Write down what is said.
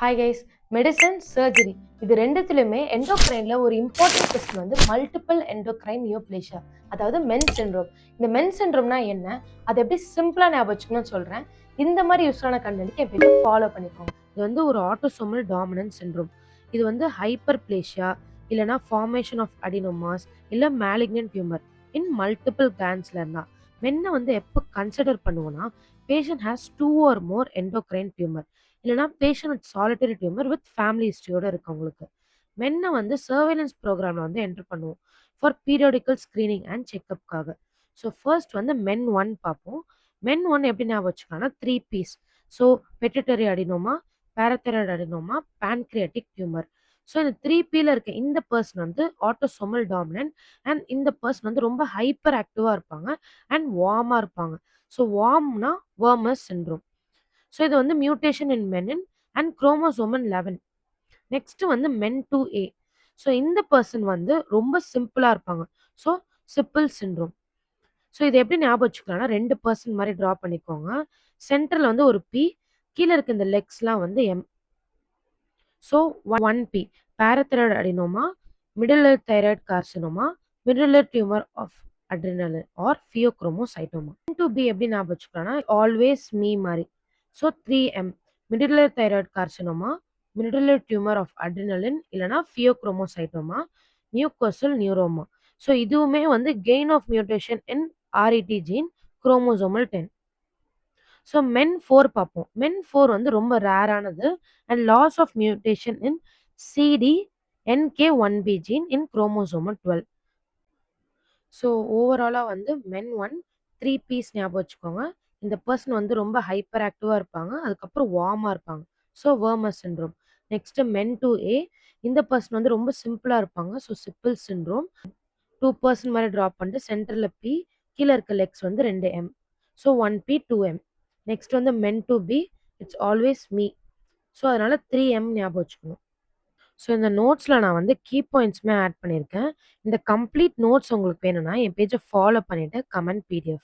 Hi guys. Medicine, surgery இது ரெண்டுத்துலையுமே எண்டோக்ரைன்ல ஒரு important question வந்து மல்டிபிள் எண்டோக்ரைன் நியோப்ளேஷியா, அதாவது மென் சிண்ட்ரோம். இந்த மென் சிண்ட்ரோம்னா என்ன, அதை எப்படி சிம்பிளா ஞாபகம் வச்சுக்கணும்னு சொல்றேன். இந்த மாதிரி யூஸ்ஃபுல்லான கண்டென்ட்க்கு என் பேஜை ஃபாலோ பண்ணிக்கோங்க. இது வந்து ஒரு ஆட்டோசோமல் டாமினன்ட் சிண்ட்ரோம். இது வந்து ஹைப்பர் பிளேஷியா, இல்லைனா ஃபார்மேஷன் ஆஃப் அடினோமாஸ், இல்லை மேலிக்னன்ட் டியூமர் இன் மல்டிபிள் கிளாண்ட்ஸ்ல இருந்தா. மென்னை வந்து எப்போ கன்சிடர் பண்ணுவோம்னா, patient has 2 or more endocrine tumour, இல்லைனா patient with solitary tumour with family ஹிஸ்ட்ரியோட இருக்கவங்களுக்கு. மென்னை வந்து சர்வேலன்ஸ் ப்ரோக்ராமில் வந்து என்டர் பண்ணுவோம் ஃபார் பீரியாடிக்கல் ஸ்க்ரீனிங் அண்ட் செக்கப்காக. ஸோ ஃபர்ஸ்ட் வந்து மென் ஒன் பார்ப்போம். மென் ஒன் எப்படி ஞாபகம் வச்சுக்கலாம்னா 3 P's. So pituitary adenoma, parathyroid adenoma, pancreatic tumour. So இந்த 3Pல இருக்க இந்த பர்சன் வந்து ஆட்டோசோமல் டாமினன்ட் அண்ட் இந்த பர்சன் வந்து ரொம்ப ஹைப்பர் ஆக்டிவாக இருப்பாங்க அண்ட் வார்மாக இருப்பாங்க. ஸோ வார்ம்னா வர்மஸ் சிண்ட்ரோம். ஸோ இது வந்து mutation in menin and chromosome 11. Next வந்து மென் 2A. ஸோ இந்த பர்சன் வந்து ரொம்ப சிம்பிளாக இருப்பாங்க. So Sipple syndrome. ஸோ இது எப்படி ஞாபகம் வச்சுக்கலாம்னா 2 பர்சன் மாதிரி ட்ரா பண்ணிக்கோங்க. சென்டரில் வந்து ஒரு பி, கீழே இருக்க இந்த லெக்ஸ்லாம் வந்து M. So 1P parathyroid adenoma, medullary thyroid carcinoma, medullary tumour of adrenaline or phaeochromocytoma. 2B எப்படி ஞாபகம் வச்சுக்கலாம்னா ஆல்வேஸ் மீ மாதிரி. So 3M medullary thyroid carcinoma, medullary tumour of adrenaline இல்லைனா ஃபியோக்ரோமோசைட்டோமா, மியூக்கோசல் நியூரோமா. ஸோ இதுவுமே வந்து gain of mutation in RET gene, chromosomal 10. So MEN 4 பார்ப்போம். MEN 4 வந்து ரொம்ப ரேரானது and loss of mutation in CD NK1B gene in chromosomal 12. So ஓவராலாக வந்து மென் 1 3 piece ஞாபகம் வச்சுக்கோங்க. இந்த பர்சன் வந்து ரொம்ப ஹைப்பர் ஆக்டிவாக இருப்பாங்க, அதுக்கப்புறம் வார்மாக இருப்பாங்க. So Wermer syndrome. Next MEN 2A. இந்த பர்சன் வந்து ரொம்ப சிம்பிளாக இருப்பாங்க. So Sipple syndrome. 2 பர்சன் மாதிரி ட்ராப் பண்ணிட்டு சென்டரில் பி, கீழே இருக்க லெக்ஸ் வந்து 2M. So 1P 2M. Next வந்து மென் 2B. It's always me. So அதனால 3M ஞாபகம் வச்சுக்கணும். ஸோ இந்த நோட்ஸில் நான் வந்து கீ பாயிண்ட்ஸுமே ஆட் பண்ணியிருக்கேன். இந்த கம்ப்ளீட் நோட்ஸ் உங்களுக்கு வேணும்னா என் பேஜை ஃபாலோ பண்ணிவிட்டு கமெண்ட் PDF.